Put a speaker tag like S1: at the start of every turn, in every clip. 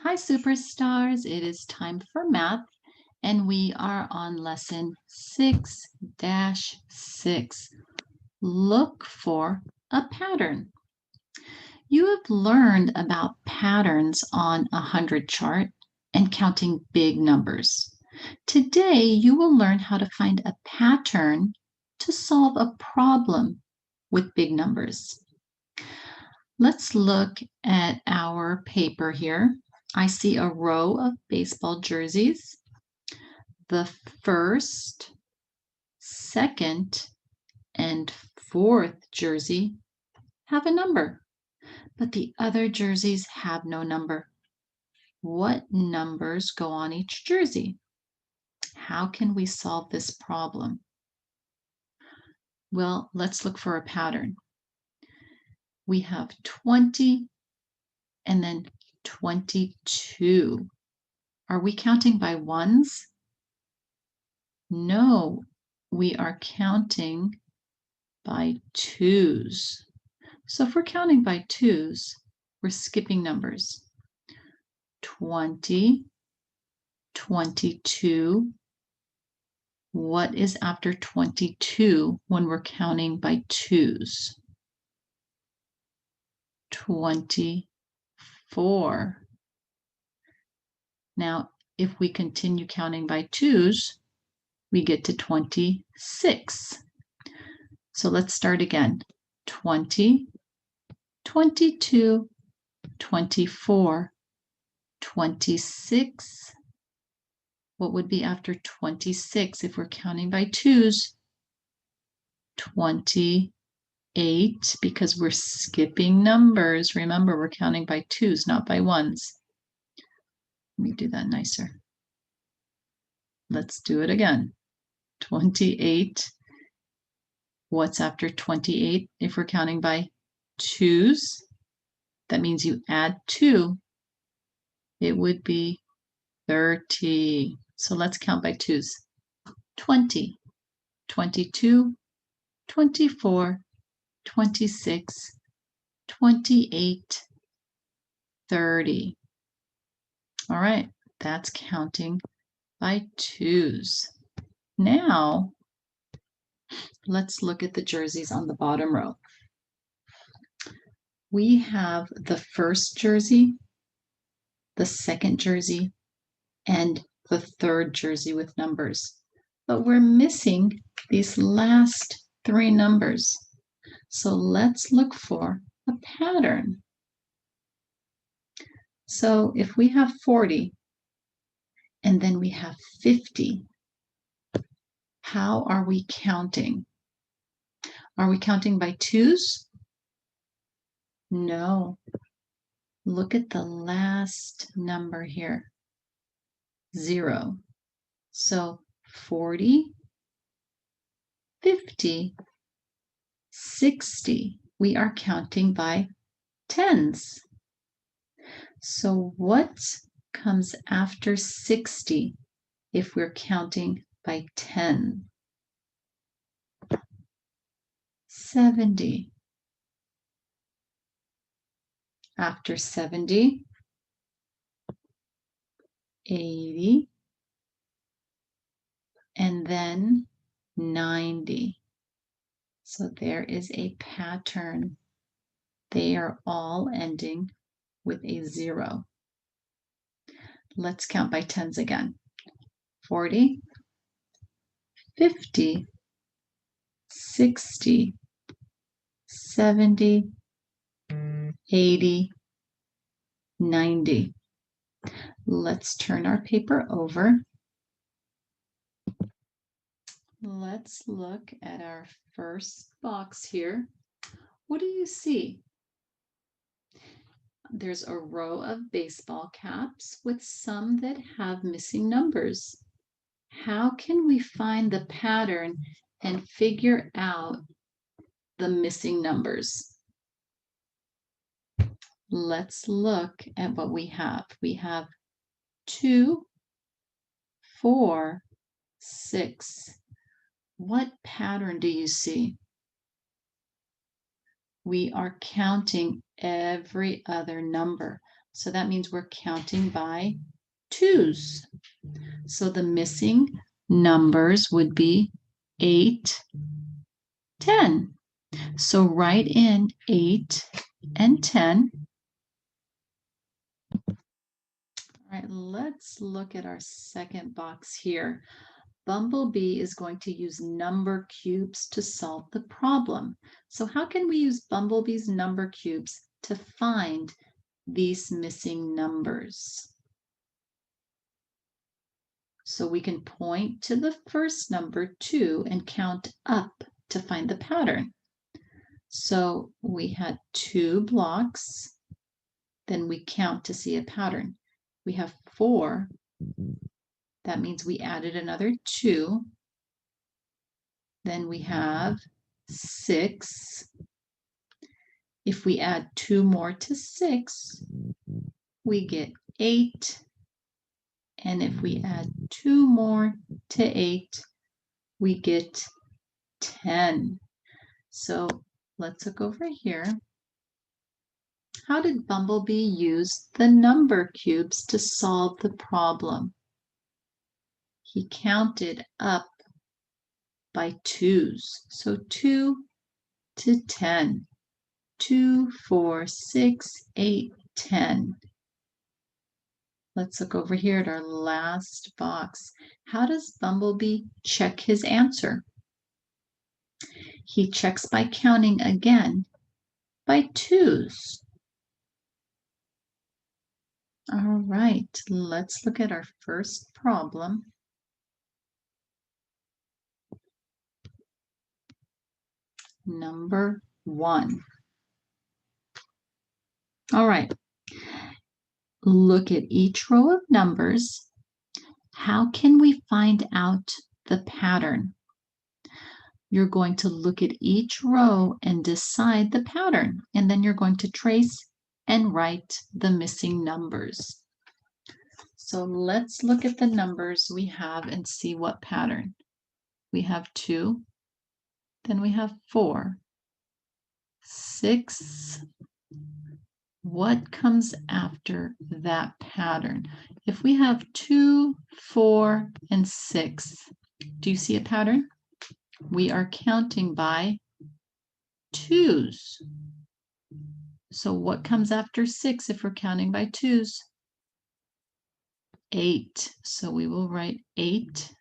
S1: Hi, superstars. It is time for math, and we are on lesson 6-6. Look for a pattern. You have learned about patterns on a 100 chart and counting big numbers. Today, you will learn how to find a pattern to solve a problem with big numbers. Let's look at our paper here. I see a row of baseball jerseys. The first, second, and fourth jersey have a number, but the other jerseys have no number. What numbers go on each jersey? How can we solve this problem? Well, let's look for a pattern. We have 20 and then 22. Are we counting by ones? No, we are counting by twos. So if we're counting by twos, we're skipping numbers. 20, 22. What is after 22 when we're counting by twos? 24. Now, if we continue counting by twos, we get to 26. So let's start again. 20, 22, 24, 26. What would be after 26 if we're counting by twos? 28, because we're skipping numbers. Remember, we're counting by twos, not by ones. Let me do that nicer. Let's do it again. 28. What's after 28 if we're counting by twos? That means you add 2. It would be 30. So let's count by twos. 20, 22, 24, 26, 28, 30. All right, that's counting by twos. Now, let's look at the jerseys on the bottom row. We have the first jersey, the second jersey, and the third jersey with numbers. But we're missing these last 3 numbers. So let's look for a pattern. So if we have 40 and then we have 50, how are we counting? Are we counting by twos? No. Look at the last number here, 0. So 40, 50, 60. We are counting by tens. So what comes after 60 if we're counting by 10? 70. After 70, 80, and then 90. So there is a pattern. They are all ending with a 0. Let's count by tens again. 40, 50, 60, 70, 80, 90. Let's turn our paper over. Let's look at our first box here. What do you see? There's a row of baseball caps with some that have missing numbers. How can we find the pattern and figure out the missing numbers? Let's look at what we have. We have 2, 4, 6. What pattern do you see? We are counting every other number. So that means we're counting by twos. So the missing numbers would be 8, 10. So write in 8 and 10. All right, let's look at our second box here. Bumblebee is going to use number cubes to solve the problem. So how can we use Bumblebee's number cubes to find these missing numbers? So we can point to the first number 2 and count up to find the pattern. So we had 2 blocks, then we count to see a pattern. We have 4, that means we added another 2. Then we have 6. If we add 2 more to 6, we get 8. And if we add 2 more to 8, we get 10. So let's look over here. How did Bumblebee use the number cubes to solve the problem? He counted up by twos. So 2 to 10. 2, 4, 6, 8, 10. Let's look over here at our last box. How does Bumblebee check his answer? He checks by counting again by twos. All right, let's look at our first problem. Number 1. All right, look at each row of numbers. How can we find out the pattern? You're going to look at each row and decide the pattern, and then you're going to trace and write the missing numbers. So let's look at the numbers we have and see what pattern. We have 2, then we have 4, 6. What comes after that pattern? If we have 2, 4, and 6, do you see a pattern? We are counting by twos. So what comes after 6 if we're counting by twos? 8. So we will write 8.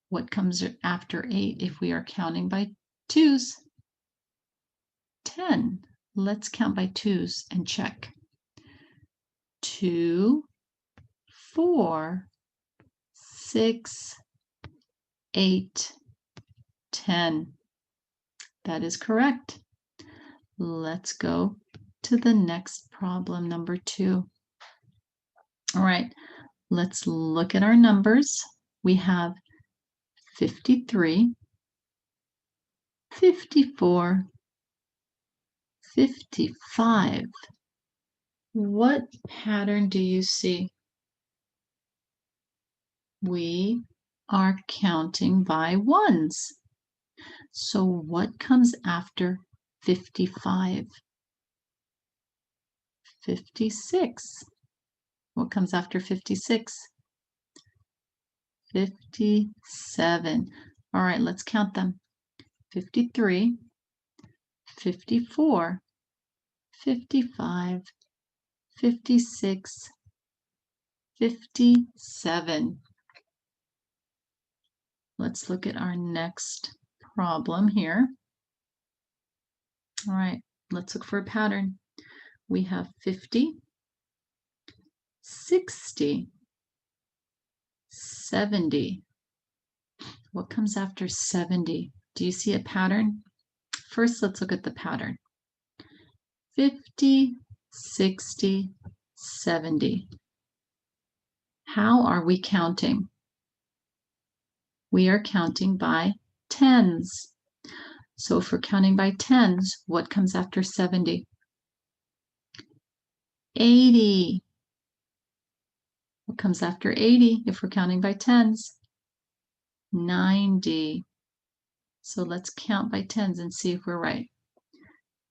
S1: What comes after 8 if we are counting by twos? 10. Let's count by twos and check. 2, 4, 6, 8, 10. That is correct. Let's go to the next problem, number 2. All right, let's look at our numbers. We have 53, 54, 55. What pattern do you see? We are counting by ones. So what comes after 55? 56. What comes after 56? 57. All right, let's count them. 53, 54, 55, 56, 57. Let's look at our next problem here. All right, let's look for a pattern. We have 50, 60, 70. What comes after 70? Do you see a pattern? First, let's look at the pattern. 50, 60, 70. How are we counting? We are counting by tens. So if we're counting by tens, what comes after 70? 80. What comes after 80 if we're counting by tens? 90. So let's count by tens and see if we're right.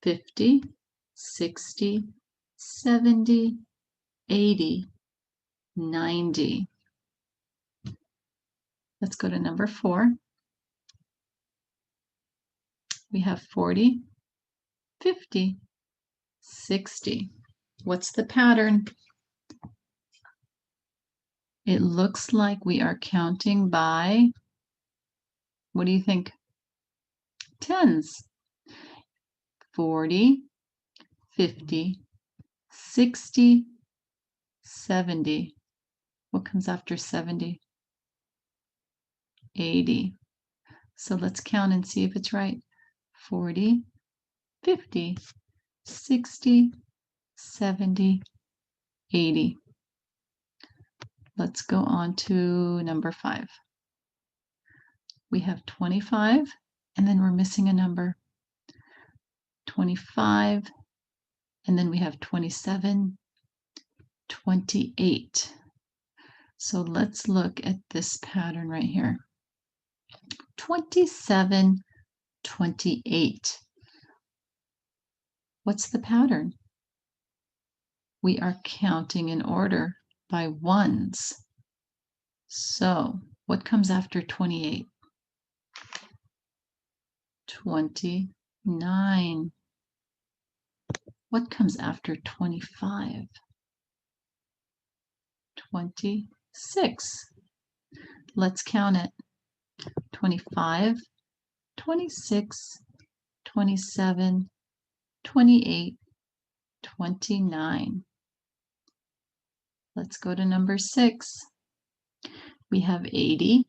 S1: 50, 60, 70, 80, 90. Let's go to number 4. We have 40, 50, 60. What's the pattern? It looks like we are counting by, what do you think? Tens. 40, 50, 60, 70. What comes after 70? 80. So let's count and see if it's right. 40, 50, 60, 70, 80. Let's go on to number 5. We have 25, and then we're missing a number. 25, and then we have 27, 28. So let's look at this pattern right here. 27, 28. What's the pattern? We are counting in order by ones. So what comes after 28? 29. What comes after 25? 26. Let's count it. 25, 26, 27, 28, 29. Let's go to number 6. We have 80,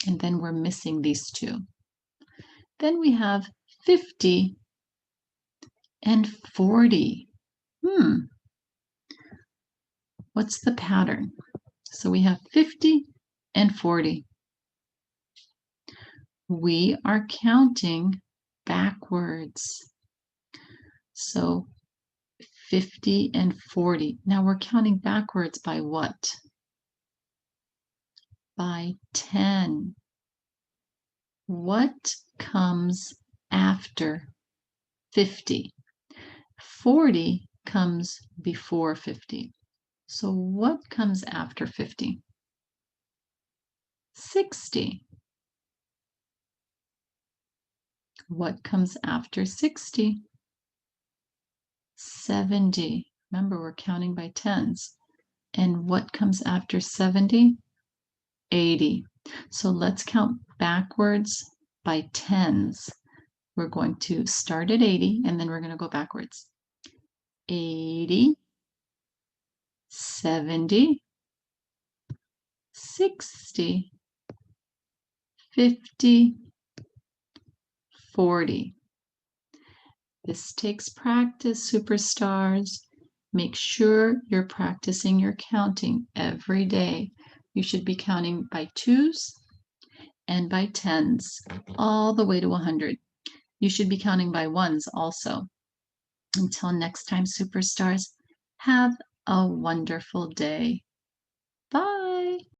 S1: and then we're missing these two. Then we have 50 and 40. What's the pattern? So we have 50 and 40. We are counting backwards. So 50 and 40. Now we're counting backwards by what? By 10. What comes after 50? 40 comes before 50. So what comes after 50? 60. What comes after 60? 70. Remember, we're counting by tens. And what comes after 70? 80. So let's count backwards by tens. We're going to start at 80, and then we're going to go backwards. 80, 70, 60, 50, 40. This takes practice, superstars. Make sure you're practicing your counting every day. You should be counting by twos and by tens, all the way to 100. You should be counting by ones also. Until next time, superstars, have a wonderful day. Bye.